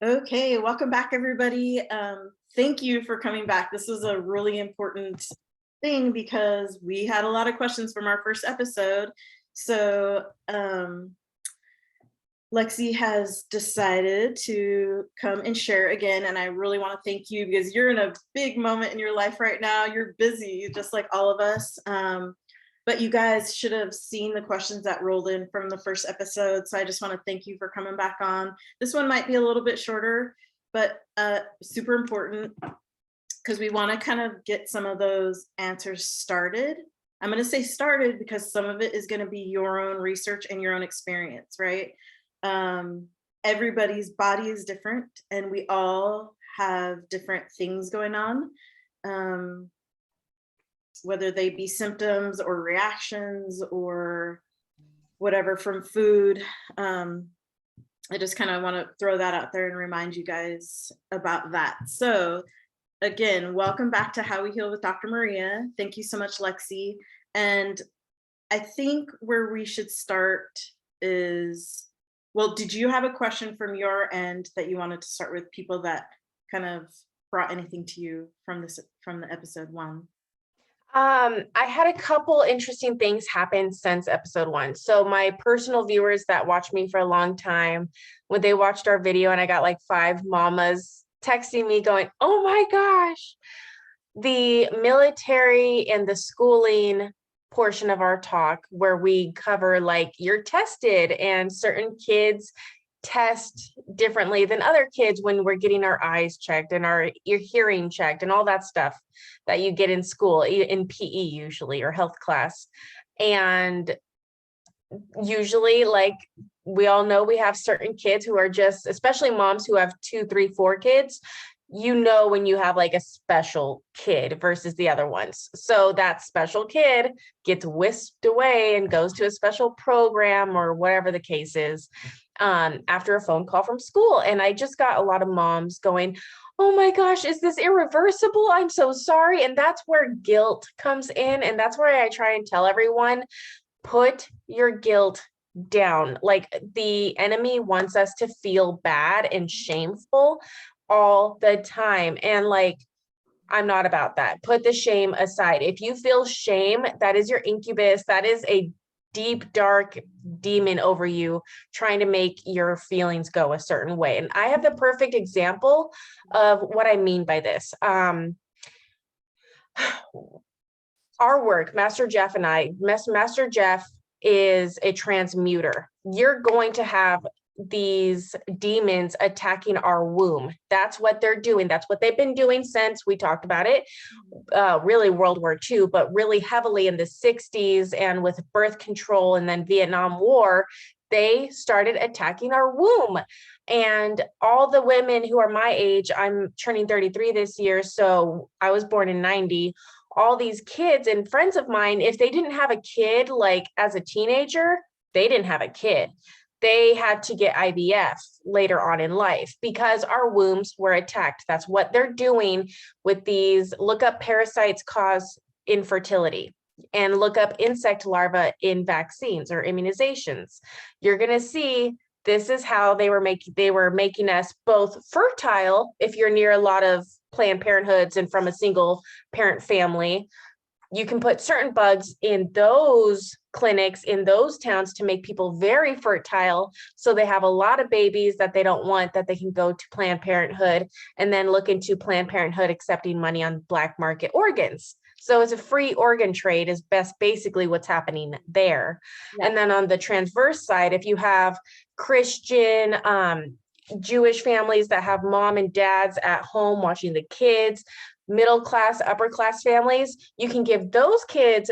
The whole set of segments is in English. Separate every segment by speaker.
Speaker 1: Okay, welcome back, everybody. Thank you for coming back. This was a really important thing because we had a lot of questions from our first episode. So Lexie has decided to come and share again, and I really want to thank you because you're in a big moment in your life right now. You're busy, just like all of us. But you guys should have seen the questions that rolled in from the first episode. So I just want to thank you for coming back on. This one might be a little bit shorter, but super important because we want to kind of get some of those answers started. I'm going to say started because some of it is going to be your own research and your own experience, right? Everybody's body is different and we all have different things going on. Whether they be symptoms or reactions or whatever from food. I just kind of want to throw that out there and remind you guys about that. So again, welcome back to How We Heal with Dr. Maria. Thank you so much, Lexie. And I think where we should start is, well, did you have a question from your end that you wanted to start with, people that kind of brought anything to you from the episode one?
Speaker 2: I had a couple interesting things happen since episode 1. So my personal viewers that watched me for a long time, when they watched our video and I got like 5 mamas texting me going, oh my gosh, the military and the schooling portion of our talk where we cover like you're tested and certain kids test differently than other kids when we're getting our eyes checked and your hearing checked and all that stuff that you get in school, in PE usually, or health class. And usually, like we all know, we have certain kids who are just, especially moms who have 2, 3, 4 kids, you know, when you have like a special kid versus the other ones. So that special kid gets whisked away and goes to a special program or whatever the case is, after a phone call from school. And I just got a lot of moms going, oh my gosh, is this irreversible? I'm so sorry. And that's where guilt comes in. And that's where I try and tell everyone, put your guilt down. Like the enemy wants us to feel bad and shameful all the time. And like, I'm not about that. Put the shame aside. If you feel shame, that is your incubus. That is a deep, dark demon over you trying to make your feelings go a certain way. And I have the perfect example of what I mean by this. Our work, Master Jeff and I, Master Jeff is a transmuter. You're going to have these demons attacking our womb. That's what they're doing. That's what they've been doing since we talked about it, really World War II, but really heavily in the 60s and with birth control and then Vietnam War, they started attacking our womb. And all the women who are my age, I'm turning 33 this year, so I was born in 90, all these kids and friends of mine, if they didn't have a kid, like as a teenager, they didn't have a kid. They had to get IVF later on in life because our wombs were attacked. That's what they're doing with these. Look up parasites cause infertility and look up insect larvae in vaccines or immunizations. You're going to see this is how they were making us both fertile if you're near a lot of Planned Parenthoods and from a single parent family. You can put certain bugs in those clinics in those towns to make people very fertile. So they have a lot of babies that they don't want, that they can go to Planned Parenthood and then look into Planned Parenthood accepting money on black market organs. So it's a free organ trade is basically what's happening there. Yeah. And then on the transverse side, if you have Christian, Jewish families that have mom and dads at home watching the kids, middle class, upper class families, you can give those kids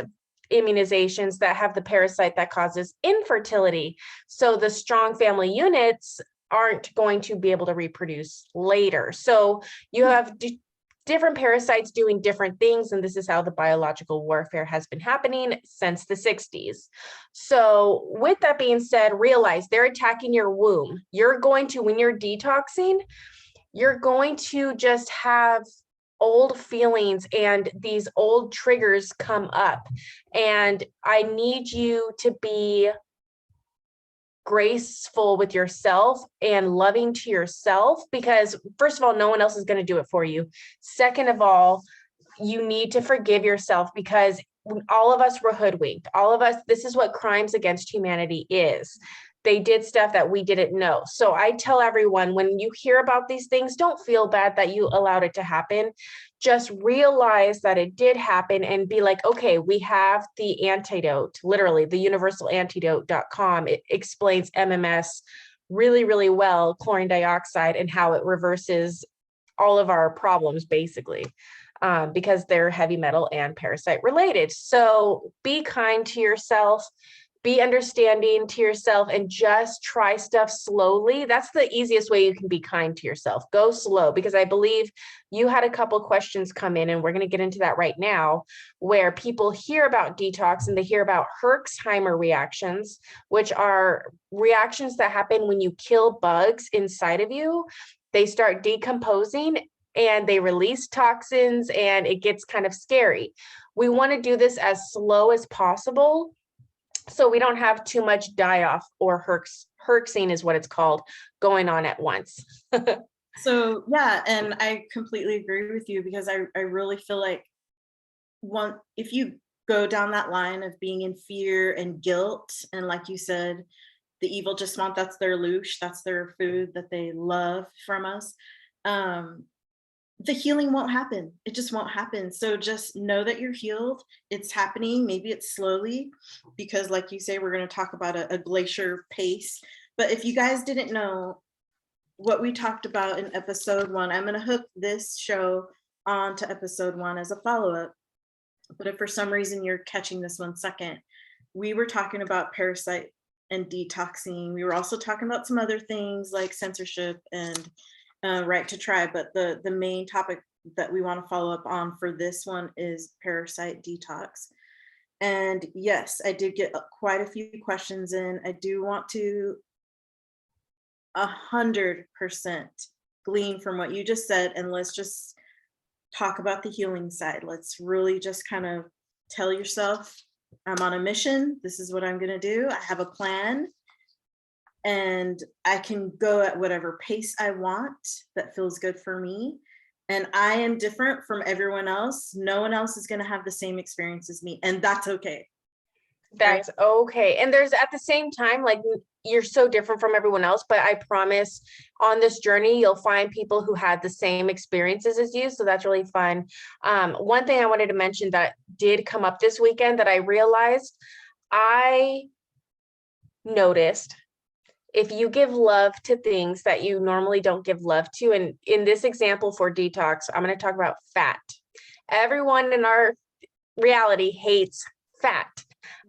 Speaker 2: immunizations that have the parasite that causes infertility. So the strong family units aren't going to be able to reproduce later. So you have different parasites doing different things. And this is how the biological warfare has been happening since the 60s. So with that being said, realize they're attacking your womb. You're going to, when you're detoxing, you're going to just have old feelings and these old triggers come up. And I need you to be graceful with yourself and loving to yourself, because first of all, no one else is going to do it for you. Second of all, you need to forgive yourself, because all of us were hoodwinked. All of us, this is what crimes against humanity is. They did stuff that we didn't know. So I tell everyone, when you hear about these things, don't feel bad that you allowed it to happen. Just realize that it did happen and be like, okay, we have the antidote, literally the universalantidote.com. It explains MMS really, really well, chlorine dioxide, and how it reverses all of our problems, basically. Because they're heavy metal and parasite related. So be kind to yourself, be understanding to yourself, and just try stuff slowly. That's the easiest way you can be kind to yourself. Go slow, because I believe you had a couple questions come in, and we're going to get into that right now, where people hear about detox and they hear about Herxheimer reactions, which are reactions that happen when you kill bugs inside of you. They start decomposing and they release toxins, and it gets kind of scary. We want to do this as slow as possible so we don't have too much die-off, or herxing is what it's called, going on at once.
Speaker 1: So yeah, and I completely agree with you, because I really feel like if you go down that line of being in fear and guilt, and like you said, the evil just want, that's their loosh, that's their food that they love from us. The healing won't happen. It just won't happen. So just know that you're healed. It's happening. Maybe it's slowly, because like you say, we're going to talk about a glacier pace. But if you guys didn't know what we talked about in episode 1, I'm going to hook this show on to episode 1 as a follow-up. But if for some reason you're catching this one second, we were talking about parasite and detoxing. We were also talking about some other things like censorship and right to try, but the main topic that we want to follow up on for this one is parasite detox. And yes, I did get quite a few questions in. I do want to 100% glean from what you just said, and let's just talk about the healing side. Let's really just kind of tell yourself, I'm on a mission. This is what I'm going to do. I have a plan, and I can go at whatever pace I want that feels good for me. And I am different from everyone else. No one else is going to have the same experience as me, and that's okay.
Speaker 2: That's right? Okay. And there's, at the same time, like, you're so different from everyone else, but I promise on this journey, you'll find people who had the same experiences as you. So that's really fun. One thing I wanted to mention that did come up this weekend that I realized, I noticed, if you give love to things that you normally don't give love to, and in this example for detox, I'm going to talk about fat. Everyone in our reality hates fat.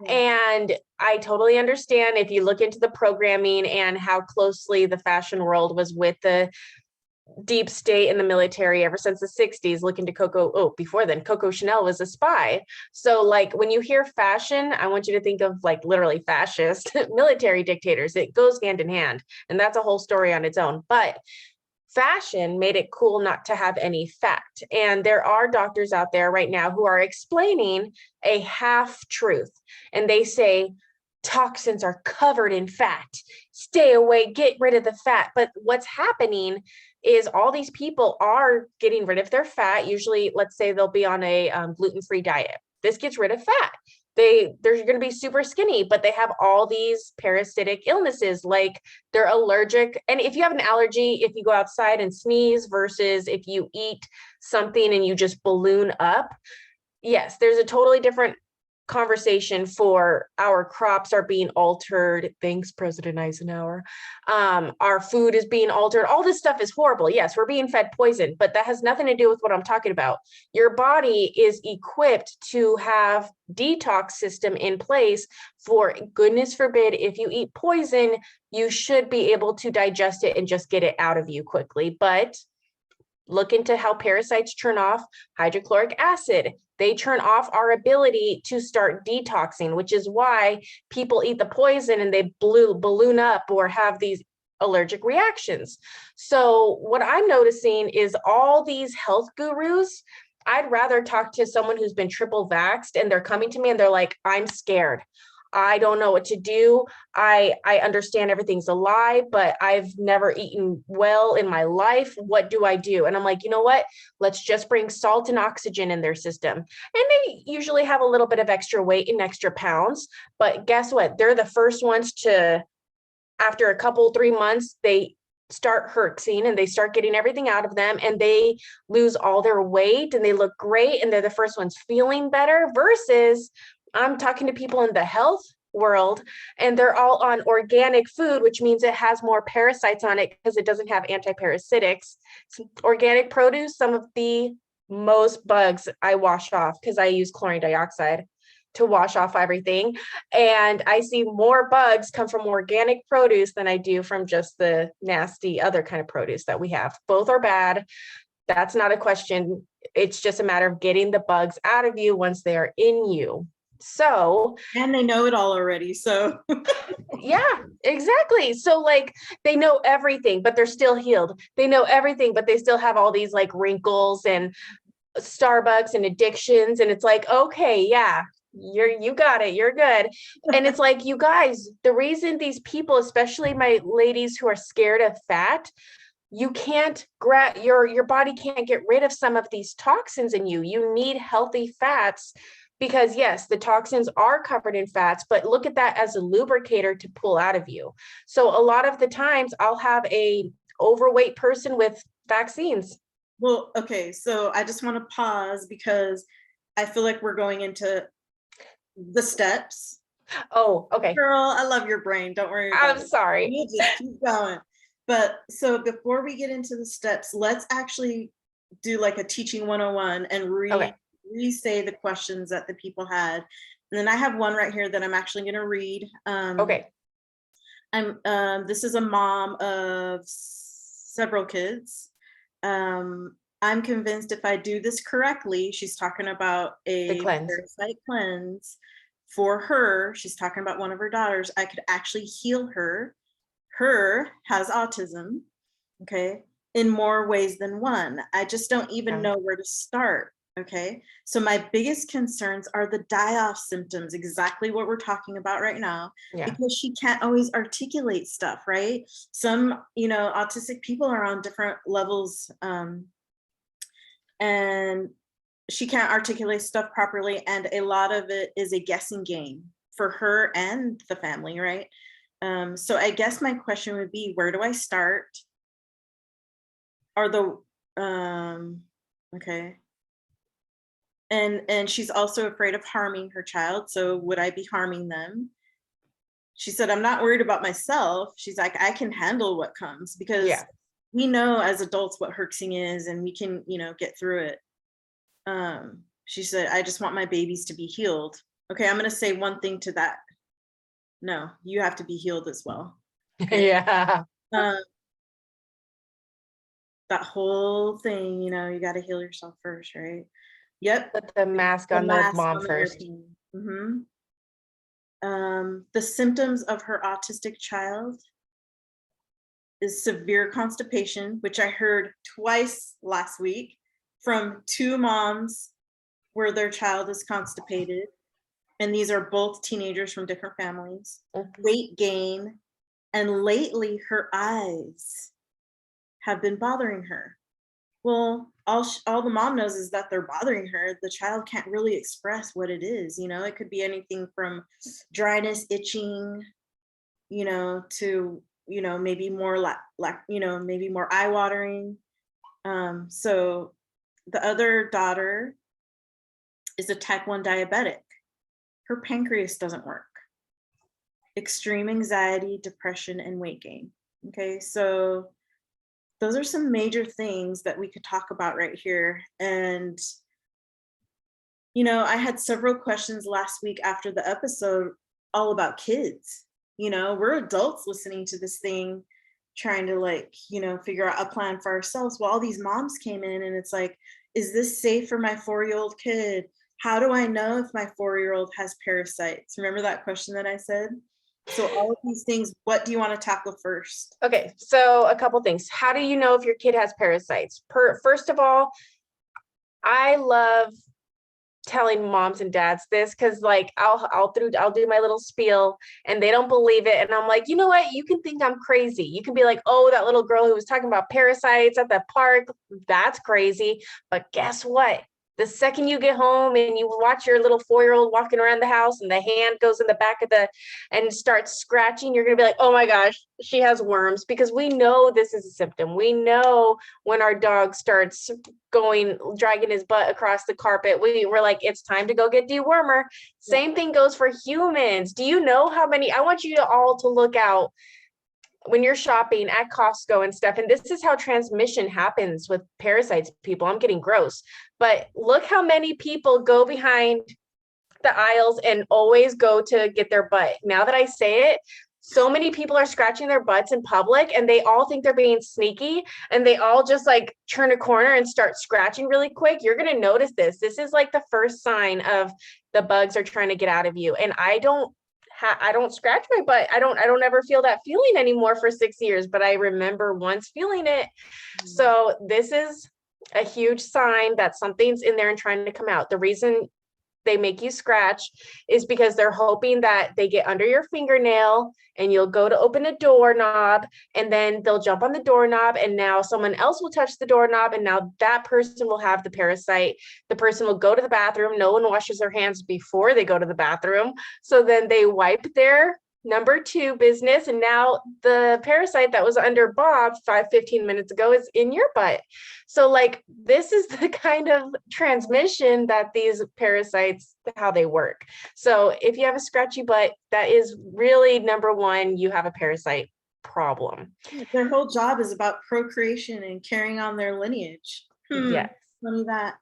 Speaker 2: And I totally understand if you look into the programming and how closely the fashion world was with the deep state in the military ever since the 60s, looking to before then, Coco Chanel was a spy. So like, when you hear fashion, I want you to think of like literally fascist military dictators. It goes hand in hand, and that's a whole story on its own. But fashion made it cool not to have any fat. And there are doctors out there right now who are explaining a half truth. And they say toxins are covered in fat. Stay away, get rid of the fat. But what's happening is all these people are getting rid of their fat. Usually, let's say they'll be on a gluten-free diet. This gets rid of fat. They're going to be super skinny, but they have all these parasitic illnesses, like they're allergic. And if you have an allergy, if you go outside and sneeze versus if you eat something and you just balloon up, yes, there's a totally different conversation for our crops are being altered. Thanks, President Eisenhower. Our food is being altered. All this stuff is horrible. Yes, we're being fed poison, but that has nothing to do with what I'm talking about. Your body is equipped to have detox system in place for, goodness forbid, if you eat poison, you should be able to digest it and just get it out of you quickly. But look into how parasites turn off hydrochloric acid. They turn off our ability to start detoxing, which is why people eat the poison and they balloon up or have these allergic reactions. So what I'm noticing is all these health gurus, I'd rather talk to someone who's been triple vaxxed and they're coming to me and they're like, I'm scared. I don't know what to do. I understand everything's a lie, but I've never eaten well in my life. What do I do? And I'm like, you know what? Let's just bring salt and oxygen in their system. And they usually have a little bit of extra weight and extra pounds, but guess what? They're the first ones to, after a couple, 3 months, they start herxing and they start getting everything out of them and they lose all their weight and they look great and they're the first ones feeling better, versus I'm talking to people in the health world and they're all on organic food, which means it has more parasites on it because it doesn't have antiparasitics. Organic produce, some of the most bugs I wash off because I use chlorine dioxide to wash off everything. And I see more bugs come from organic produce than I do from just the nasty other kind of produce that we have. Both are bad. That's not a question. It's just a matter of getting the bugs out of you once they are in you. So,
Speaker 1: and they know it all already. So
Speaker 2: yeah, exactly. So like they know everything, but they're still healed. They know everything, but they still have all these like wrinkles and Starbucks and addictions. And it's like, okay, yeah, you got it, you're good. And it's like, you guys, the reason these people, especially my ladies who are scared of fat, you can't your body can't get rid of some of these toxins in you. You need healthy fats because yes, the toxins are covered in fats, but look at that as a lubricator to pull out of you. So a lot of the times I'll have a overweight person with vaccines.
Speaker 1: well, okay, so I just want to pause because I feel like we're going into the steps.
Speaker 2: Oh, okay.
Speaker 1: Girl, I love your brain. Don't worry about
Speaker 2: I'm
Speaker 1: it.
Speaker 2: sorry.
Speaker 1: You just keep going. But so before we get into the steps, let's actually do like a teaching 101 and
Speaker 2: Okay.
Speaker 1: re-say the questions that the people had. And then I have one right here that I'm actually going to read.
Speaker 2: Okay.
Speaker 1: This is a mom of several kids. I'm convinced if I do this correctly, she's talking about
Speaker 2: The
Speaker 1: a
Speaker 2: cleanse.
Speaker 1: parasite cleanse for her. She's talking about one of her daughters. I could actually heal her. Her has autism, okay, in more ways than one. I just don't even know where to start. Okay, so my biggest concerns are the die-off symptoms, exactly what we're talking about right now,
Speaker 2: Yeah.
Speaker 1: because she can't always articulate stuff, right? Some, autistic people are on different levels, and she can't articulate stuff properly, and a lot of it is a guessing game for her and the family, right? So I guess my question would be, where do I start? Are the okay. And she's also afraid of harming her child. So would I be harming them? She said, I'm not worried about myself. She's like, I can handle what comes because
Speaker 2: Yeah.
Speaker 1: we know as adults what herxing is and we can, get through it. She said, I just want my babies to be healed. Okay, I'm going to say one thing to that. No, you have to be healed as well. Okay?
Speaker 2: Yeah.
Speaker 1: That whole thing, you got to heal yourself first, right? Yep.
Speaker 2: Put the mask
Speaker 1: The
Speaker 2: on the
Speaker 1: mask
Speaker 2: mom
Speaker 1: on the
Speaker 2: first.
Speaker 1: airplane. The symptoms of her autistic child is severe constipation, which I heard twice last week from two moms where their child is constipated. And these are both teenagers from different families. Weight gain, and lately her eyes have been bothering her. Well, all the mom knows is that they're bothering her. The child can't really express what it is. It could be anything from dryness, itching, to maybe more maybe more eye watering. So the other daughter is a type 1 diabetic. Her pancreas doesn't work. Extreme anxiety, depression, and weight gain. Okay, so those are some major things that we could talk about right here. And, I had several questions last week after the episode all about kids. We're adults listening to this thing, trying to figure out a plan for ourselves. Well, all these moms came in and it's like, is this safe for my 4-year-old kid? How do I know if my 4-year-old has parasites? Remember that question that I said? So all of these things, what do you want to tackle first?
Speaker 2: Okay, so a couple things. How do you know if your kid has parasites? First of all, I love telling moms and dads this because like I'll do my little spiel and they don't believe it. And I'm like, you know what? You can think I'm crazy. You can be like, oh, that little girl who was talking about parasites at the park, that's crazy. But guess what? The second you get home and you watch your little 4-year-old walking around the house and the hand goes in the back of the and starts scratching, you're going to be like, oh my gosh, she has worms, because we know this is a symptom. We know when our dog starts dragging his butt across the carpet, we're like, it's time to go get dewormer. Same thing goes for humans. Do you know how many? I want you to all to look out when you're shopping at Costco and stuff, and this is how transmission happens with parasites, people. I'm getting gross, but look how many people go behind the aisles and always go to get their butt. Now that I say it, so many people are scratching their butts in public and they all think they're being sneaky and they all just like turn a corner and start scratching really quick. You're going to notice this. This is like the first sign of the bugs are trying to get out of you. And I don't scratch my butt. I don't ever feel that feeling anymore for 6 years, but I remember once feeling it. So this is a huge sign that something's in there and trying to come out. The reason they make you scratch is because they're hoping that they get under your fingernail and you'll go to open a doorknob and then they'll jump on the doorknob and now someone else will touch the doorknob and now that person will have the parasite. The person will go to the bathroom. No one washes their hands before they go to the bathroom. So then they wipe their number 2 business and now the parasite that was under Bob 15 minutes ago is in your butt. So like this is the kind of transmission that these parasites, how they work. So if you have a scratchy butt, that is really number 1, you have a parasite problem.
Speaker 1: Their whole job is about procreation and carrying on their lineage.
Speaker 2: Yes.
Speaker 1: Funny that.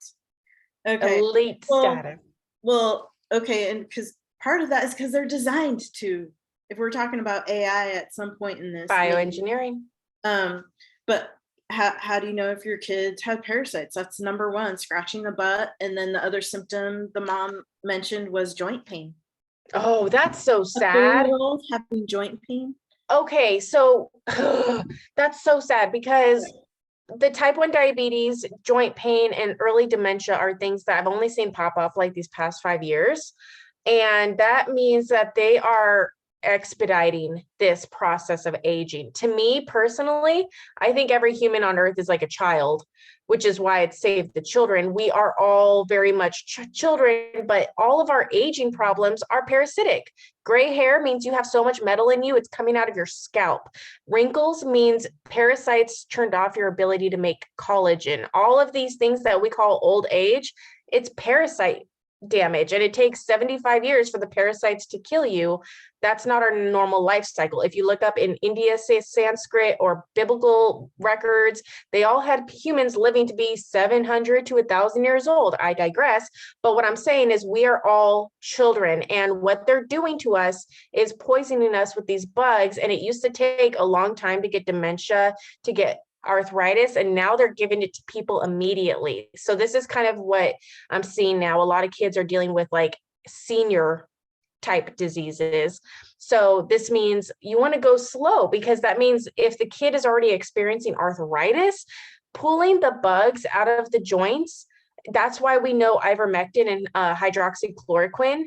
Speaker 1: Okay.
Speaker 2: Elite status.
Speaker 1: Well, okay, and because part of that is because they're designed to. If we're talking about AI at some point in this,
Speaker 2: bioengineering.
Speaker 1: But how do you know if your kids have parasites? That's number 1, scratching the butt. And then the other symptom the mom mentioned was joint pain.
Speaker 2: Oh, that's so sad.
Speaker 1: Having joint pain.
Speaker 2: Okay, so that's so sad because the type 1 diabetes, joint pain, and early dementia are things that I've only seen pop up like these past 5 years. And that means that they are expediting this process of aging. To me personally, I think every human on earth is like a child, which is why it's Save the Children. We are all very much children, but all of our aging problems are parasitic. Gray hair means you have so much metal in you, it's coming out of your scalp. Wrinkles means parasites turned off your ability to make collagen. All of these things that we call old age, it's parasite damage, and it takes 75 years for the parasites to kill you. That's not our normal life cycle. If you look up in India, say Sanskrit or biblical records, they all had humans living to be 700 to 1,000 years old. I digress. But what I'm saying is we are all children, and what they're doing to us is poisoning us with these bugs. And it used to take a long time to get dementia, to get arthritis, and now they're giving it to people immediately. So this is kind of what I'm seeing now. A lot of kids are dealing with like senior type diseases. So this means you want to go slow, because that means if the kid is already experiencing arthritis, pulling the bugs out of the joints, that's why we know ivermectin and hydroxychloroquine,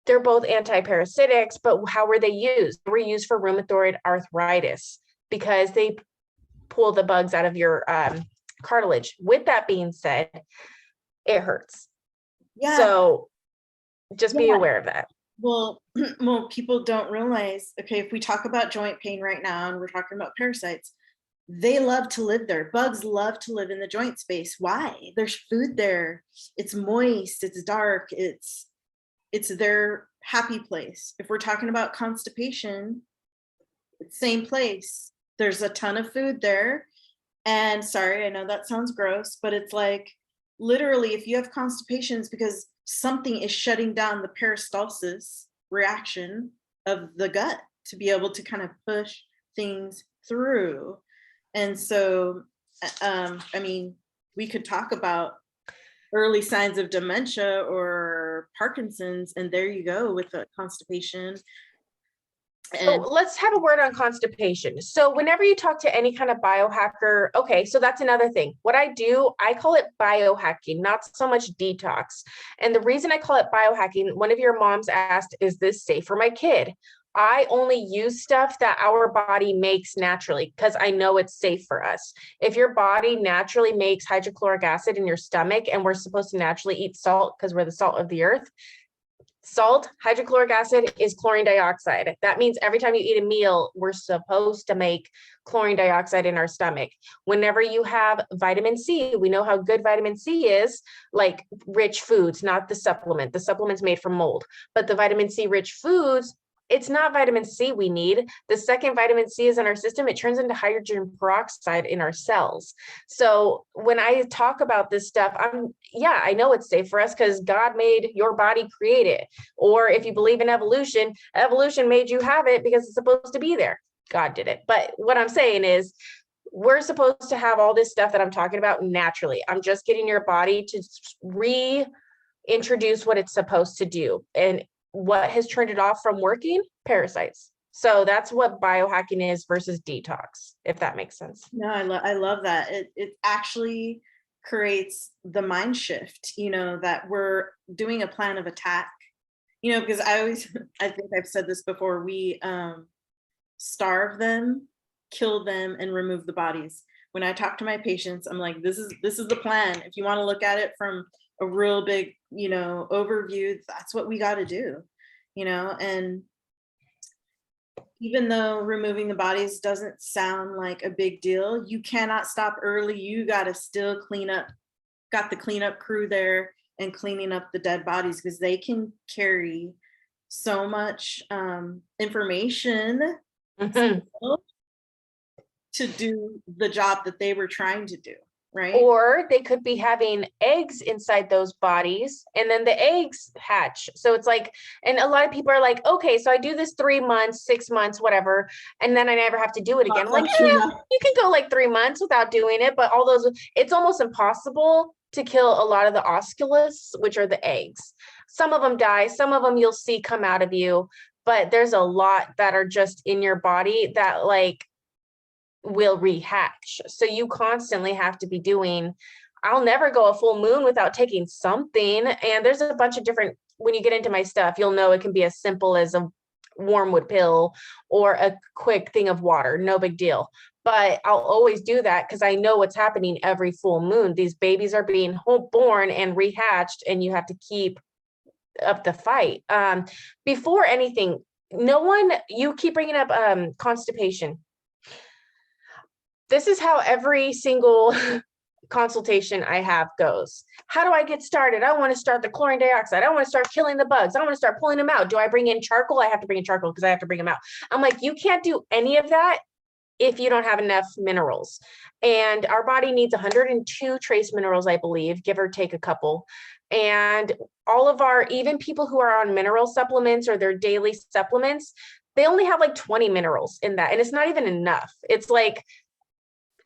Speaker 2: they're both antiparasitics, but how were they used? They were used for rheumatoid arthritis because they pull the bugs out of your cartilage. With that being said, it hurts.
Speaker 1: Yeah.
Speaker 2: So just be aware of that.
Speaker 1: Well, people don't realize, okay, if we talk about joint pain right now and we're talking about parasites, they love to live there. Bugs love to live in the joint space. Why? There's food there. It's moist, it's dark, it's their happy place. If we're talking about constipation, same place. There's a ton of food there. And sorry, I know that sounds gross, but it's like literally if you have constipations because something is shutting down the peristalsis reaction of the gut to be able to kind of push things through. And so, I mean, we could talk about early signs of dementia or Parkinson's, and there you go with the constipation.
Speaker 2: So let's have a word on constipation. So whenever you talk to any kind of biohacker, okay, so that's another thing. What I do, I call it biohacking, not so much detox. And the reason I call it biohacking, one of your moms asked, is this safe for my kid? I only use stuff that our body makes naturally because I know it's safe for us. If your body naturally makes hydrochloric acid in your stomach and we're supposed to naturally eat salt because we're the salt of the earth, salt, hydrochloric acid is chlorine dioxide. That means every time you eat a meal, we're supposed to make chlorine dioxide in our stomach. Whenever you have vitamin C, we know how good vitamin C is, like rich foods, not the supplement. The supplement's made from mold, but the vitamin C rich foods, it's not vitamin C we need. The second vitamin C is in our system, it turns into hydrogen peroxide in our cells. So when I talk about this stuff, I know it's safe for us because God made your body create it. Or if you believe in evolution, evolution made you have it because it's supposed to be there. God did it. But what I'm saying is, we're supposed to have all this stuff that I'm talking about naturally. I'm just getting your body to reintroduce what it's supposed to do. And what has turned it off from working? Parasites. So that's what biohacking is versus detox, if that makes sense.
Speaker 1: No, I love that. It actually creates the mind shift, that we're doing a plan of attack, because I think I've said this before, we starve them, kill them, and remove the bodies. When I talk to my patients, I'm like, this is the plan. If you want to look at it from a real big, overview, that's what we got to do, and even though removing the bodies doesn't sound like a big deal, you cannot stop early. You got to still got the cleanup crew there and cleaning up the dead bodies because they can carry so much information to do the job that they were trying to do. Right.
Speaker 2: Or they could be having eggs inside those bodies and then the eggs hatch. So it's like, and a lot of people are like, okay, so I do this 3 months, 6 months, whatever. And then I never have to do it again. I'm like, you can go like 3 months without doing it. But all those, it's almost impossible to kill a lot of the osculus, which are the eggs. Some of them die. Some of them you'll see come out of you. But there's a lot that are just in your body that like will rehatch. So you constantly have to be doing, I'll never go a full moon without taking something. And there's a bunch of different, when you get into my stuff, you'll know it can be as simple as a wormwood pill or a quick thing of water, no big deal. But I'll always do that because I know what's happening every full moon. These babies are being born and rehatched, and you have to keep up the fight. Before anything, you keep bringing up constipation. This is how every single consultation I have goes. How do I get started? I want to start the chlorine dioxide. I want to start killing the bugs. I want to start pulling them out. Do I bring in charcoal? I have to bring in charcoal because I have to bring them out. I'm like, you can't do any of that if you don't have enough minerals. And our body needs 102 trace minerals, I believe, give or take a couple. And all of even people who are on mineral supplements or their daily supplements, they only have like 20 minerals in that. And it's not even enough. It's like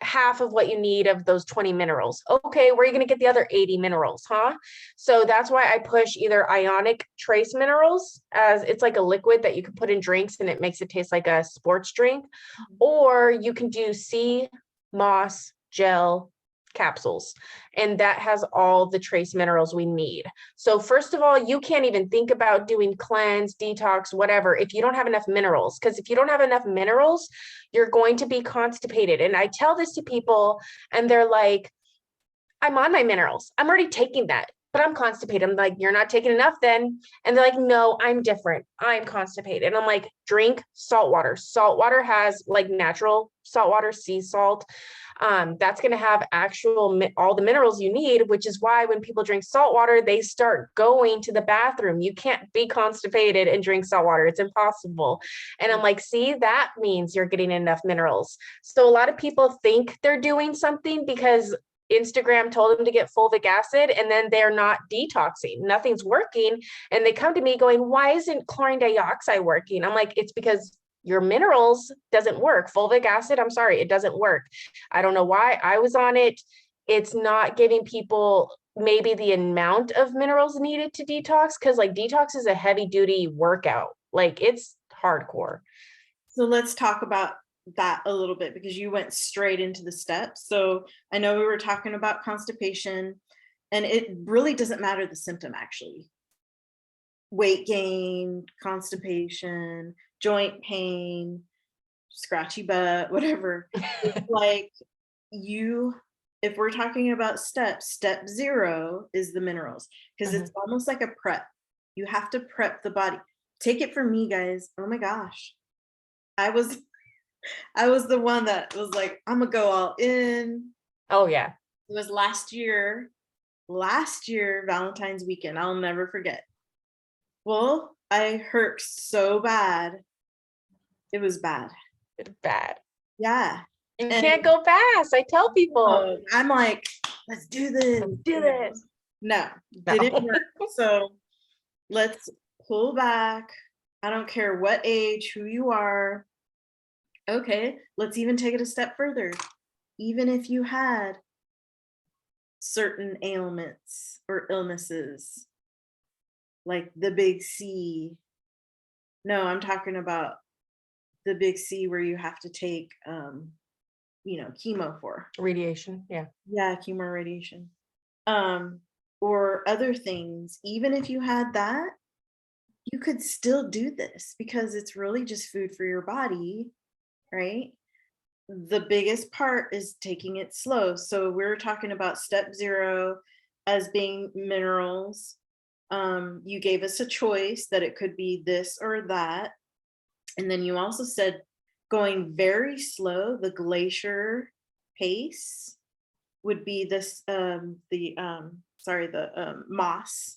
Speaker 2: half of what you need of those 20 minerals. Okay, where are you going to get the other 80 minerals, huh? So that's why I push either ionic trace minerals, as it's like a liquid that you can put in drinks and it makes it taste like a sports drink, or you can do sea moss gel capsules, and that has all the trace minerals we need. So first of all, you can't even think about doing cleanse, detox, whatever, if you don't have enough minerals, because if you don't have enough minerals, you're going to be constipated. And I tell this to people and they're like, I'm on my minerals. I'm already taking that, but I'm constipated. I'm like, you're not taking enough then. And they're like, no, I'm different. I'm constipated. And I'm like, drink salt water. Salt water has like natural salt water, sea salt. That's going to have all the minerals you need, which is why when people drink salt water, they start going to the bathroom. You can't be constipated and drink salt water. It's impossible. And I'm like, see, that means you're getting enough minerals. So a lot of people think they're doing something because Instagram told them to get fulvic acid and then they're not detoxing. Nothing's working. And they come to me going, why isn't chlorine dioxide working? I'm like, it's because your minerals doesn't work. Fulvic acid, I'm sorry, it doesn't work. I don't know why I was on it. It's not giving people maybe the amount of minerals needed to detox, because like detox is a heavy duty workout. Like it's hardcore.
Speaker 1: So let's talk about that a little bit, because you went straight into the steps. So I know we were talking about constipation, and it really doesn't matter the symptom actually. Weight gain, constipation, joint pain, scratchy butt, whatever. It's like if we're talking about steps, step 0 is the minerals, because it's almost like a prep. You have to prep the body. Take it from me, guys. Oh my gosh. I was the one that was like, I'm gonna go all in.
Speaker 2: Oh yeah.
Speaker 1: It was last year, Valentine's weekend. I'll never forget. Well, I hurt so bad. It was bad.
Speaker 2: It's bad.
Speaker 1: Yeah.
Speaker 2: You can't go fast. I tell people.
Speaker 1: I'm like, let's do this.
Speaker 2: Do this.
Speaker 1: No, didn't work. So let's pull back. I don't care what age, who you are. Okay, let's even take it a step further. Even if you had certain ailments or illnesses, like the big C. No, I'm talking about the big C where you have to take, chemo for.
Speaker 2: Radiation, yeah.
Speaker 1: Yeah, chemo radiation. Or other things. Even if you had that, you could still do this because it's really just food for your body, right? The biggest part is taking it slow. So we're talking about step 0 as being minerals. You gave us a choice that it could be this or that. And then you also said going very slow, the glacier pace would be this, moss.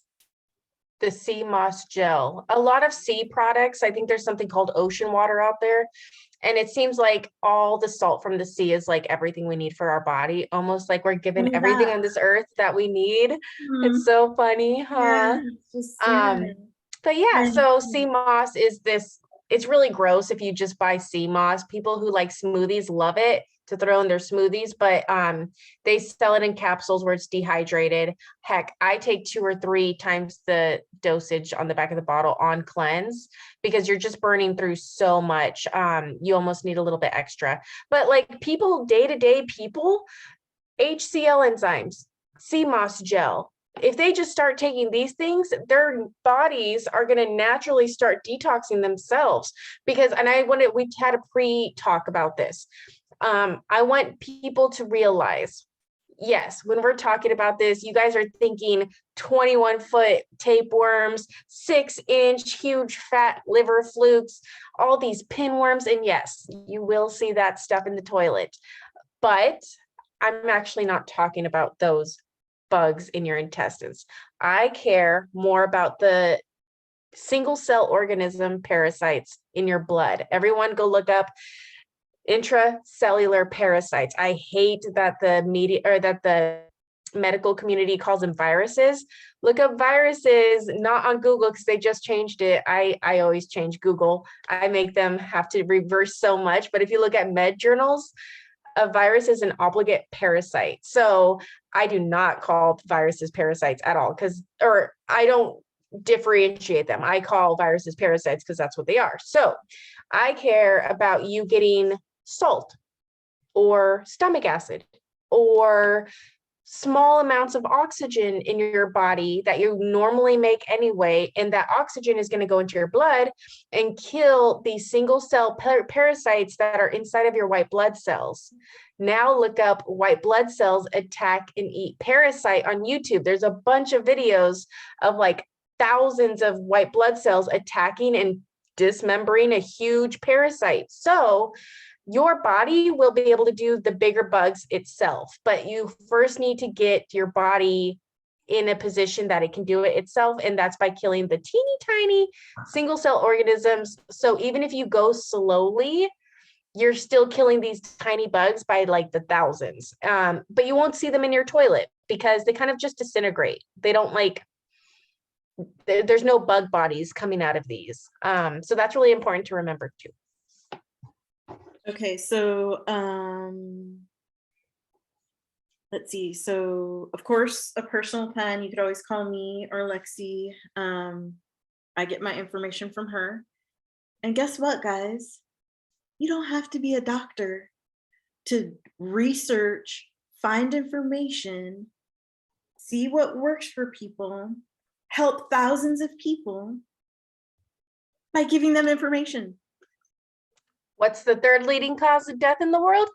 Speaker 2: The sea moss gel. A lot of sea products, I think there's something called ocean water out there. And it seems like all the salt from the sea is like everything we need for our body, almost like we're given everything on this earth that we need. It's so funny, huh? But yeah, so sea moss is this, it's really gross if you just buy sea moss. People who like smoothies love it to throw in their smoothies, but they sell it in capsules where it's dehydrated. Heck, I take 2 or 3 times the dosage on the back of the bottle on cleanse because you're just burning through so much. You almost need a little bit extra. But like people, day-to-day people, HCl enzymes, sea moss gel, if they just start taking these things, their bodies are going to naturally start detoxing themselves. Because, and we had a pre-talk about this. I want people to realize, yes, when we're talking about this, you guys are thinking 21-foot tapeworms, 6-inch huge fat liver flukes, all these pinworms. And yes, you will see that stuff in the toilet. But I'm actually not talking about those bugs in your intestines. I care more about the single cell organism parasites in your blood. Everyone go look up intracellular parasites. I hate that the media or that the medical community calls them viruses. Look up viruses, not on Google because they just changed it. I always change Google. I make them have to reverse so much. But if you look at med journals, a virus is an obligate parasite. So I do not call viruses parasites at all or I don't differentiate them. I call viruses parasites because that's what they are. So I care about you getting salt or stomach acid or small amounts of oxygen in your body that you normally make anyway. And that oxygen is going to go into your blood and kill these single cell parasites that are inside of your white blood cells. Now look up white blood cells attack and eat parasite on YouTube. There's a bunch of videos of like thousands of white blood cells attacking and dismembering a huge parasite. So your body will be able to do the bigger bugs itself, but you first need to get your body in a position that it can do it itself. And that's by killing the teeny tiny single cell organisms. So even if you go slowly, you're still killing these tiny bugs by like the thousands. But you won't see them in your toilet because they kind of just disintegrate. They don't there's no bug bodies coming out of these. So that's really important to remember too.
Speaker 1: Okay, so let's see. So of course, a personal plan, you could always call me or Lexie. I get my information from her. And guess what, guys? You don't have to be a doctor to research, find information, see what works for people, help thousands of people by giving them information.
Speaker 2: What's the third leading cause of death in the world?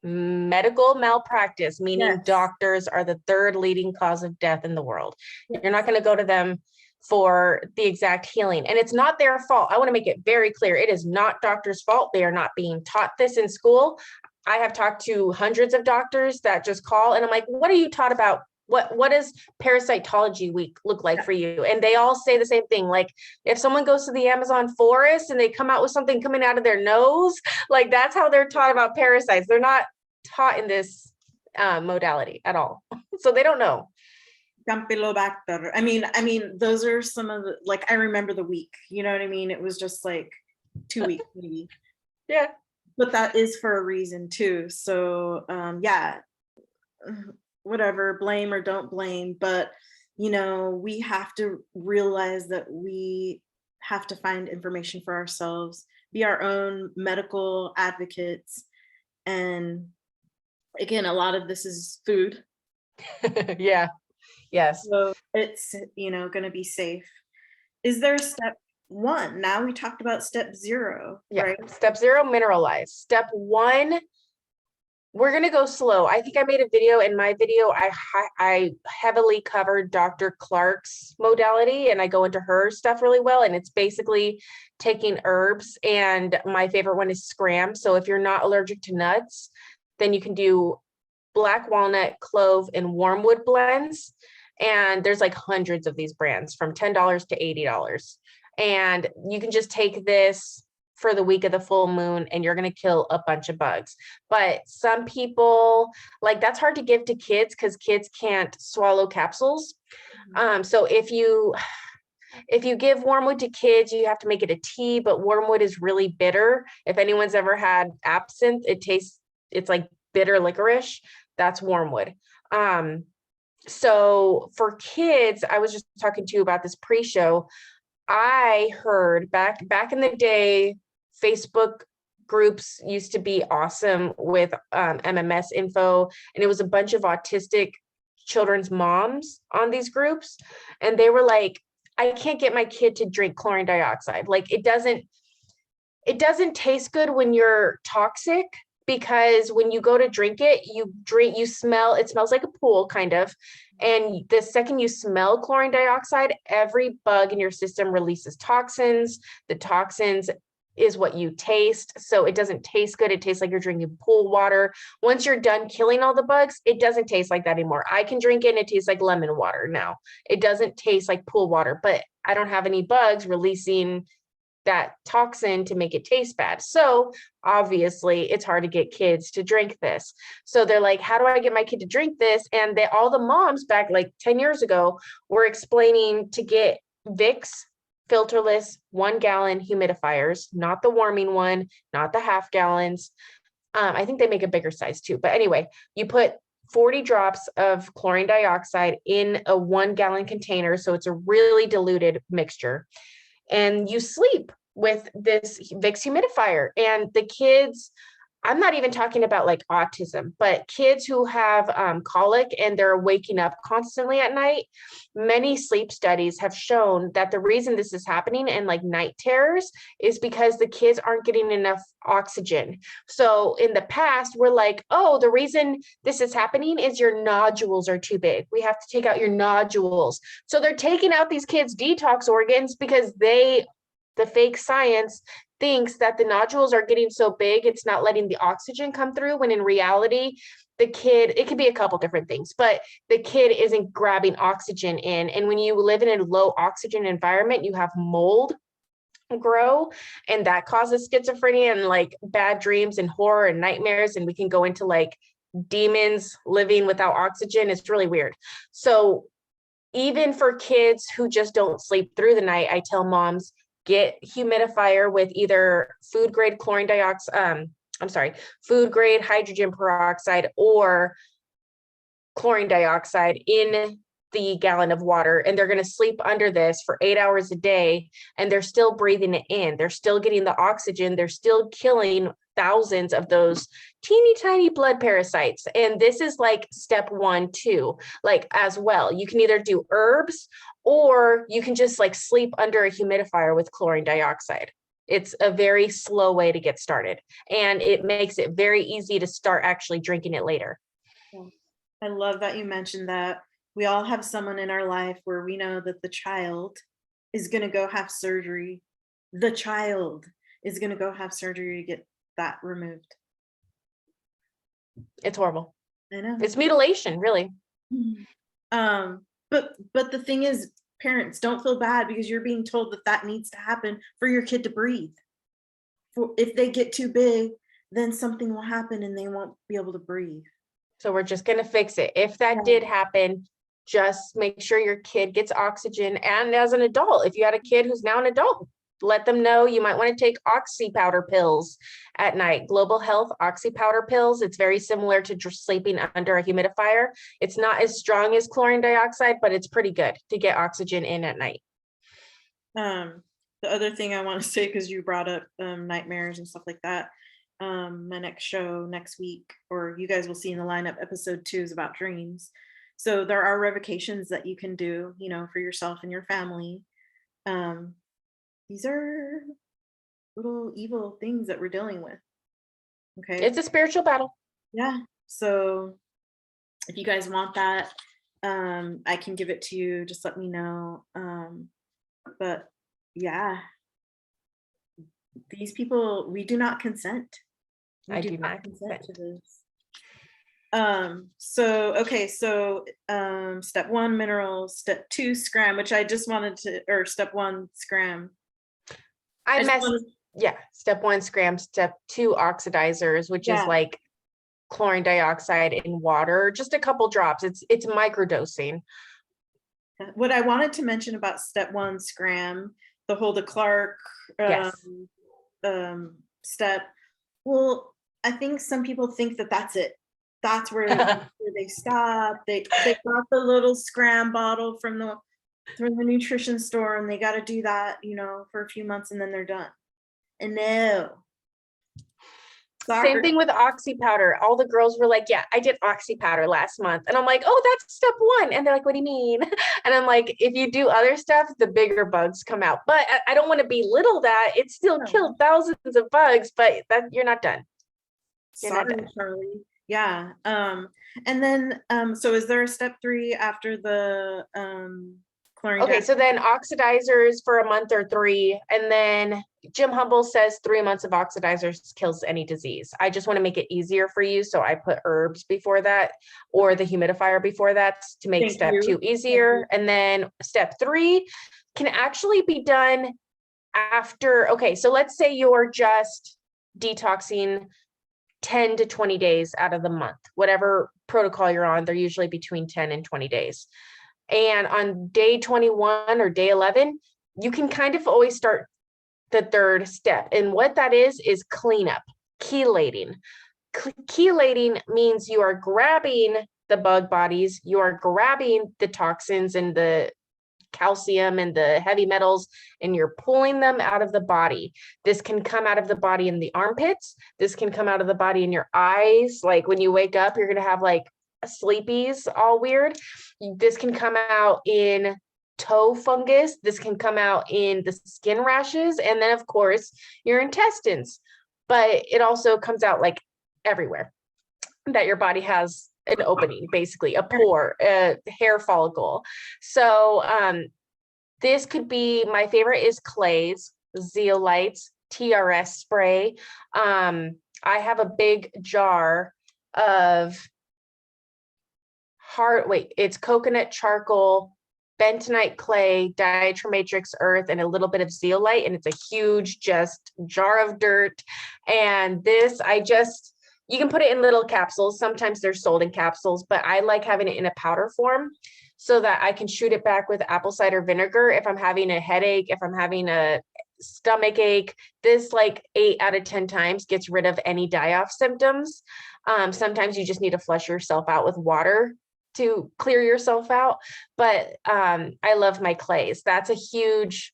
Speaker 2: Medical malpractice, meaning
Speaker 1: Yes.
Speaker 2: doctors are the third leading cause of death in the world.
Speaker 1: Yes.
Speaker 2: You're not going to go to them for the exact healing. And it's not their fault. I want to make it very clear. It is not doctors' fault. They are not being taught this in school. I have talked to hundreds of doctors that just call and I'm like, what are you taught about? What does parasitology week look like for you? And they all say the same thing. Like if someone goes to the Amazon forest and they come out with something coming out of their nose, like that's how they're taught about parasites. They're not taught in this modality at all. So they don't know.
Speaker 1: Campylobacter. I mean, those are some of the, like, I remember the week, you know what I mean? It was just like 2 weeks maybe.
Speaker 2: Yeah.
Speaker 1: But that is for a reason too. So yeah, whatever, blame or don't blame, but you know, we have to realize that we have to find information for ourselves, be our own medical advocates. And again, a lot of this is food.
Speaker 2: Yeah. Yes.
Speaker 1: So it's, you know, going to be safe. Is there a step one? Now we talked about step 0,
Speaker 2: Yeah.
Speaker 1: right?
Speaker 2: Step 0, mineralize. Step 1, we're going to go slow. I think I made a video. In my video, I heavily covered Dr. Clark's modality and I go into her stuff really well. And it's basically taking herbs. And my favorite one is scram. So if you're not allergic to nuts, then you can do black walnut, clove, and wormwood blends. And there's like hundreds of these brands from $10 to $80. And you can just take this for the week of the full moon and you're going to kill a bunch of bugs. But some people, like, that's hard to give to kids because kids can't swallow capsules. So if you give wormwood to kids, you have to make it a tea, but wormwood is really bitter. If anyone's ever had absinthe, it's like bitter licorice. That's wormwood. So for kids, I was just talking to you about this pre-show. I heard back in the day, Facebook groups used to be awesome with MMS info, and it was a bunch of autistic children's moms on these groups, and they were like, I can't get my kid to drink chlorine dioxide. Like it doesn't taste good when you're toxic, because when you go to drink it, it smells like a pool kind of. And the second you smell chlorine dioxide, every bug in your system releases toxins. The toxins is what you taste. So it doesn't taste good. It tastes like you're drinking pool water. Once you're done killing all the bugs, it doesn't taste like that anymore. I can drink it and it tastes like lemon water now. It doesn't taste like pool water, but I don't have any bugs releasing that toxin to make it taste bad. So obviously it's hard to get kids to drink this. So they're like, how do I get my kid to drink this? And all the moms back like 10 years ago were explaining to get Vicks filterless 1-gallon humidifiers, not the warming one, not the half gallons. I think they make a bigger size too. But anyway, you put 40 drops of chlorine dioxide in a 1-gallon container. So it's a really diluted mixture. And you sleep with this Vicks humidifier. And the kids, I'm not even talking about like autism, but kids who have colic and they're waking up constantly at night, many sleep studies have shown that the reason this is happening and like night terrors is because the kids aren't getting enough oxygen. So in the past, we're like, oh, the reason this is happening is your nodules are too big. We have to take out your nodules. So they're taking out these kids' detox organs because the fake science thinks that the nodules are getting so big, it's not letting the oxygen come through, when in reality, the kid, it could be a couple different things, but the kid isn't grabbing oxygen in. And when you live in a low oxygen environment, you have mold grow, and that causes schizophrenia and like bad dreams and horror and nightmares. And we can go into like demons living without oxygen. It's really weird. So even for kids who just don't sleep through the night, I tell moms, get humidifier with either food grade food grade hydrogen peroxide or chlorine dioxide in the gallon of water, and they're going to sleep under this for 8 hours a day, and they're still breathing it in. They're still getting the oxygen. They're still killing thousands of those teeny tiny blood parasites. And this is like step 1, 2, like as well. You can either do herbs, or you can just like sleep under a humidifier with chlorine dioxide. It's a very slow way to get started, and it makes it very easy to start actually drinking it later.
Speaker 1: I love that you mentioned that. We all have someone in our life where we know that the child is going to go have surgery. The child is going to go have surgery to get that removed.
Speaker 2: It's horrible.
Speaker 1: I know.
Speaker 2: It's mutilation, really.
Speaker 1: But the thing is, parents, don't feel bad because you're being told that that needs to happen for your kid to breathe. For if they get too big, then something will happen and they won't be able to breathe.
Speaker 2: So we're just going to fix it. If that did happen, just make sure your kid gets oxygen. And as an adult, if you had a kid who's now an adult, let them know you might want to take oxy powder pills at night. Global Health oxy powder pills. It's very similar to just sleeping under a humidifier. It's not as strong as chlorine dioxide, but it's pretty good to get oxygen in at night.
Speaker 1: The other thing I want to say, because you brought up nightmares and stuff like that, my next show next week, or you guys will see in the lineup, episode 2 is about dreams. So there are revocations that you can do, for yourself and your family. These are little evil things that we're dealing with. Okay.
Speaker 2: It's a spiritual battle.
Speaker 1: Yeah. So if you guys want that, I can give it to you. Just let me know. But yeah, these people, we do not consent.
Speaker 2: I do not consent
Speaker 1: to this. So step 1, minerals, step 2, scram, which I just wanted to, or step 1, scram.
Speaker 2: Step 1, scram, step 2, oxidizers, which is like chlorine dioxide in water, just a couple drops. It's microdosing.
Speaker 1: What I wanted to mention about step 1, scram, the Clark step. Well, I think some people think that that's it. That's where they stop. They got the little scram bottle from the nutrition store, and they got to do that, for a few months, and then they're done. And no.
Speaker 2: Same thing with oxy powder. All the girls were like, yeah, I did oxy powder last month. And I'm like, oh, that's step 1. And they're like, what do you mean? And I'm like, if you do other stuff, the bigger bugs come out. But I don't want to belittle that. It still killed thousands of bugs, but you're not done.
Speaker 1: Sorry, Charlie. Yeah. And then, so is there a step 3 after the chlorine?
Speaker 2: Okay, so then oxidizers for a month or 3, and then Jim Humble says 3 months of oxidizers kills any disease. I just want to make it easier for you, so I put herbs before that, or the humidifier before that, to make step 2 easier. And then step 3 can actually be done after. Okay, so let's say you're just detoxing 10 to 20 days out of the month, whatever protocol you're on. They're usually between 10 and 20 days. And on day 21 or day 11, you can kind of always start the 3rd step. And what that is cleanup, chelating. Chelating means you are grabbing the bug bodies, you are grabbing the toxins and the calcium and the heavy metals, and you're pulling them out of the body. This can come out of the body in the armpits. This can come out of the body in your eyes. Like when you wake up, you're going to have like sleepies, all weird. This can come out in toe fungus. This can come out in the skin rashes. And then of course your intestines, but it also comes out like everywhere that your body has an opening, basically a pore, a hair follicle. So this could be, my favorite is Clay's, zeolites, TRS spray. I have a big jar of it's coconut charcoal, bentonite clay, diatomatrix earth, and a little bit of zeolite, and it's a huge just jar of dirt. And this, you can put it in little capsules. Sometimes they're sold in capsules, but I like having it in a powder form so that I can shoot it back with apple cider vinegar if I'm having a headache, if I'm having a stomach ache. This, like 8 out of 10 times, gets rid of any die-off symptoms. Sometimes you just need to flush yourself out with water to clear yourself out. But I love my clays. That's a huge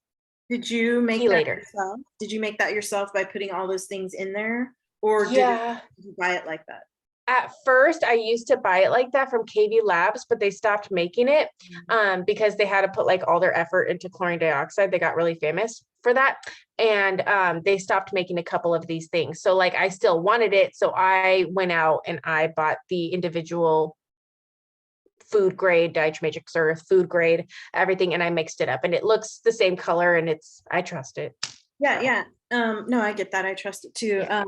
Speaker 1: Did you make that
Speaker 2: chelator.
Speaker 1: yourself? Did you make that yourself by putting all those things in there? Or
Speaker 2: Yeah.
Speaker 1: did you buy it like that?
Speaker 2: At first, I used to buy it like that from KV Labs, but they stopped making it because they had to put like all their effort into chlorine dioxide. They got really famous for that. And they stopped making a couple of these things. So like I still wanted it. So I went out and I bought the individual food grade diatomagic or food grade, everything, and I mixed it up and it looks the same color and I trust it.
Speaker 1: Yeah,
Speaker 2: So.
Speaker 1: yeah. No, I get that. I trust it too.
Speaker 2: Yeah.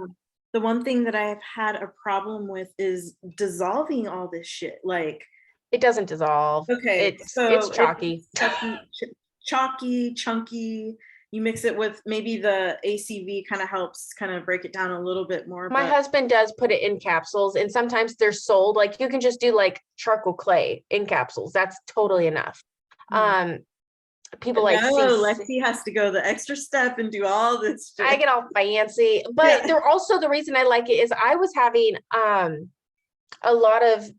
Speaker 1: The one thing that I've had a problem with is dissolving all this shit. Like,
Speaker 2: It doesn't dissolve.
Speaker 1: okay,
Speaker 2: It's
Speaker 1: so
Speaker 2: chalky.
Speaker 1: it's chalky, chunky. You mix it with maybe the ACV kind of helps kind of break it down a little bit more.
Speaker 2: My
Speaker 1: But
Speaker 2: husband does put it in capsules and sometimes they're sold, like you can just do like charcoal clay in capsules. That's totally enough. People like
Speaker 1: no,
Speaker 2: see,
Speaker 1: Lexie has to go the extra step and do all this shit.
Speaker 2: I get all fancy, but
Speaker 1: Yeah.
Speaker 2: they're also, the reason I like it is I was having a lot of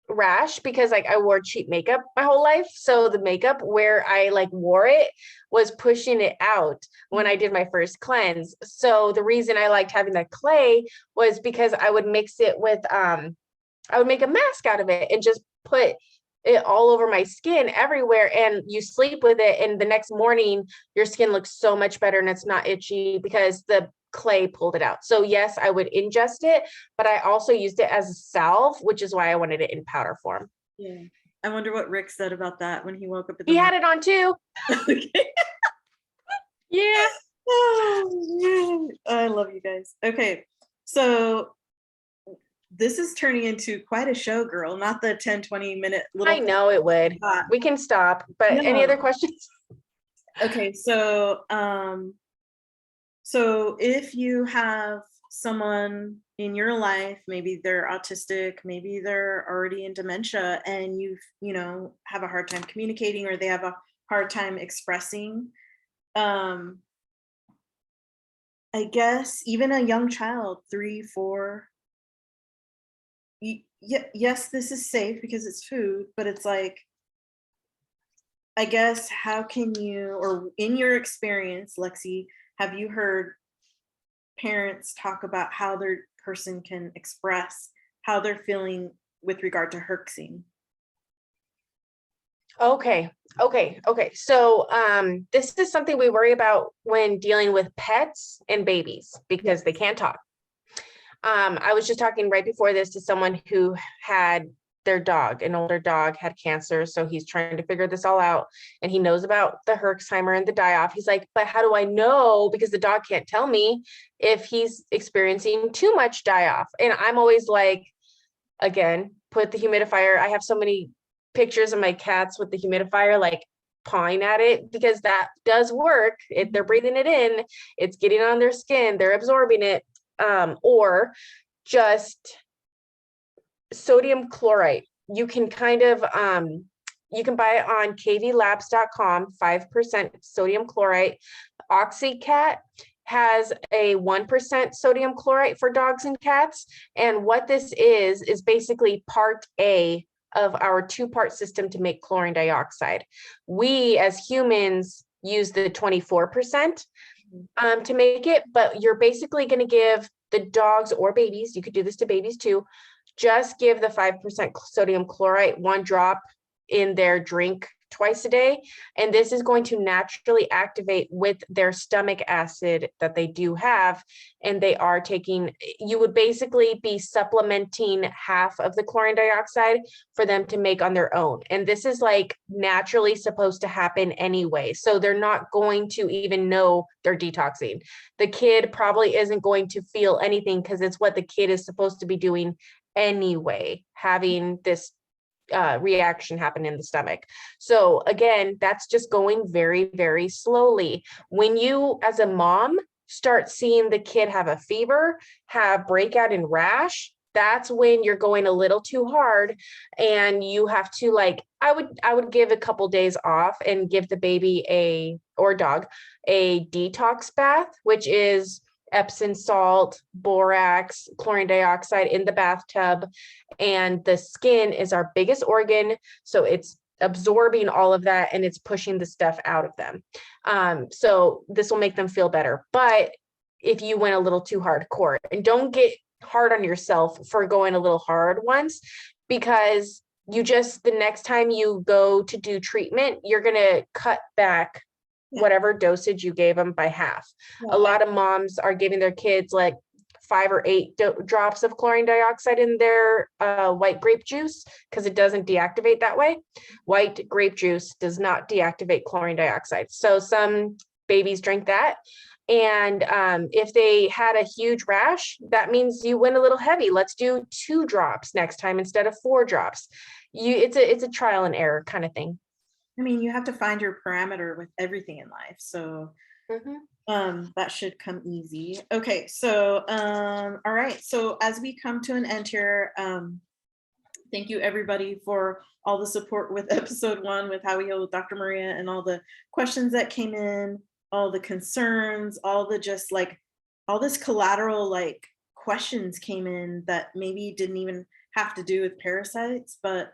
Speaker 2: rash because like I wore cheap makeup my whole life. So the makeup where I like wore it was pushing it out when I did my first cleanse. So the reason I liked having the clay was because I would mix it with I would make a mask out of it and just put it all over my skin everywhere, and you sleep with it and the next morning your skin looks so much better and it's not itchy because the clay pulled it out. So yes, I would ingest it, but I also used it as a salve, which is why I wanted it in powder form.
Speaker 1: Yeah. I wonder what Rick said about that when he woke up at
Speaker 2: He had it on too.
Speaker 1: Okay.
Speaker 2: Yeah.
Speaker 1: Oh, I love you guys. Okay, so this is turning into quite a show, girl, not the 10-20 minute little
Speaker 2: I know it would. We can stop, but any
Speaker 1: No.
Speaker 2: other questions?
Speaker 1: Okay, so so if you have someone in your life, maybe they're autistic, maybe they're already in dementia, and you know, have a hard time communicating or they have a hard time expressing, I guess even a young child, 3, 4, yes, this is safe because it's food, but it's like, I guess, how can you, or in your experience, Lexie, have you heard parents talk about how their person can express how they're feeling with regard to herxing?
Speaker 2: Okay. So this is something we worry about when dealing with pets and babies because they can't talk. I was just talking right before this to someone who had their dog, an older dog had cancer. So he's trying to figure this all out. And he knows about the Herxheimer and the die-off. He's like, but how do I know? Because the dog can't tell me if he's experiencing too much die-off. And I'm always like, again, put the humidifier. I have so many pictures of my cats with the humidifier, like pawing at it, because that does work. They're breathing it in, it's getting on their skin, they're absorbing it. Or just sodium chloride. You can kind of, you can buy it on kvlabs.com, 5% sodium chloride. OxyCat has a 1% sodium chloride for dogs and cats. And what this is basically part A of our 2-part system to make chlorine dioxide. We as humans use the 24% to make it, but you're basically going to give the dogs or babies, you could do this to babies too, just give the 5% sodium chloride 1 drop in their drink twice a day. And this is going to naturally activate with their stomach acid that they do have. And they are taking, you would basically be supplementing half of the chlorine dioxide for them to make on their own. And this is like naturally supposed to happen anyway. So they're not going to even know they're detoxing. The kid probably isn't going to feel anything because it's what the kid is supposed to be doing anyway, having this reaction happen in the stomach. So again, that's just going very, very slowly. When you, as a mom, start seeing the kid have a fever, have breakout and rash, that's when you're going a little too hard and you have to, like, I would give a couple days off and give the baby or dog a detox bath, which is Epsom salt, borax, chlorine dioxide in the bathtub. And the skin is our biggest organ. So it's absorbing all of that and it's pushing the stuff out of them. So this will make them feel better. But if you went a little too hardcore, and don't get hard on yourself for going a little hard once, because you just, the next time you go to do treatment, you're going to cut back whatever dosage you gave them by half. A lot of moms are giving their kids like 5 or 8 drops of chlorine dioxide in their white grape juice because it doesn't deactivate that way. White grape juice does not deactivate chlorine dioxide. So some babies drink that. And if they had a huge rash, that means you went a little heavy. Let's do 2 drops next time instead of 4 drops. It's a trial and error kind of thing.
Speaker 1: I mean, you have to find your parameter with everything in life. So that should come easy. Okay, so all right. So as we come to an end here, thank you everybody for all the support with episode 1 with How We Heal with Dr. Maria, and all the questions that came in, all the concerns, all the just like all this collateral like questions came in that maybe didn't even have to do with parasites, but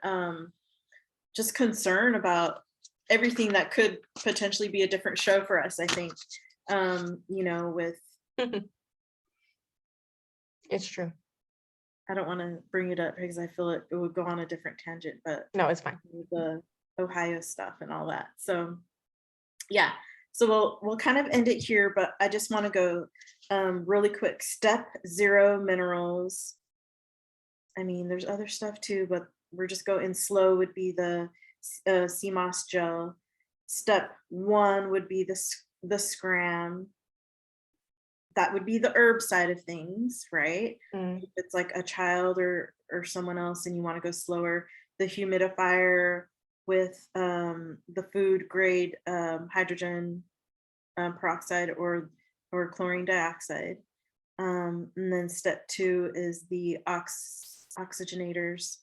Speaker 1: just concern about everything that could potentially be a different show for us, I think. You know, with
Speaker 2: it's true.
Speaker 1: I don't want to bring it up because I feel it would go on a different tangent, but
Speaker 2: no, it's fine.
Speaker 1: The Ohio stuff and all that. So yeah, so we'll kind of end it here, but I just want to go really quick. Step 0 minerals. I mean, there's other stuff too, but we're just going slow. Would be the sea moss gel. Step 1 would be the scram. That would be the herb side of things, right? If it's like a child or someone else and you want to go slower, the humidifier with the food grade hydrogen peroxide or chlorine dioxide. And then step 2 is the oxygenators,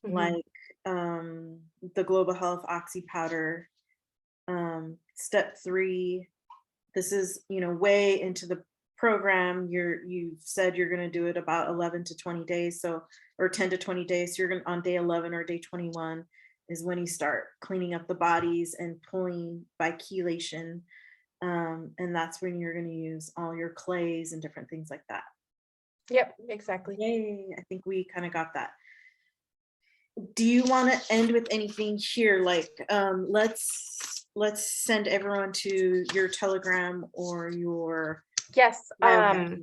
Speaker 1: like the Global Health Oxy powder. Step 3, this is, you know, way into the program. You've said you're going to do it about 11 to 20 days, so, or 10 to 20 days. So you're going on day 11 or day 21 is when you start cleaning up the bodies and pulling by chelation. And that's when you're going to use all your clays and different things like that.
Speaker 2: Yep, exactly.
Speaker 1: Yay, I think we kind of got that. Do you want to end with anything here? Like, let's send everyone to your Telegram or your.
Speaker 2: Yes. We're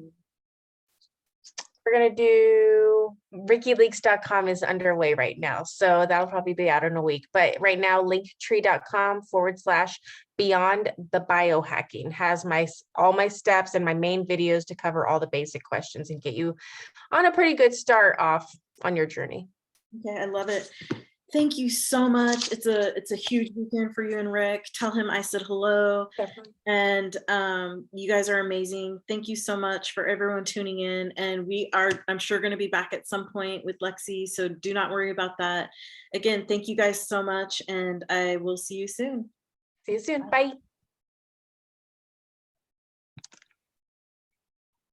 Speaker 2: going to do RickyLeaks.com is underway right now. So that'll probably be out in a week. But right now, linktree.com/beyond the biohacking has all my steps and my main videos to cover all the basic questions and get you on a pretty good start off on your journey.
Speaker 1: Okay, I love it. Thank you so much. It's a huge weekend for you and Rick. Tell him I said hello.
Speaker 2: Definitely.
Speaker 1: And you guys are amazing. Thank you so much for everyone tuning in. And we are, I'm sure, going to be back at some point with Lexie, so do not worry about that. Again, thank you guys so much, and I will see you soon.
Speaker 2: See you soon. Bye.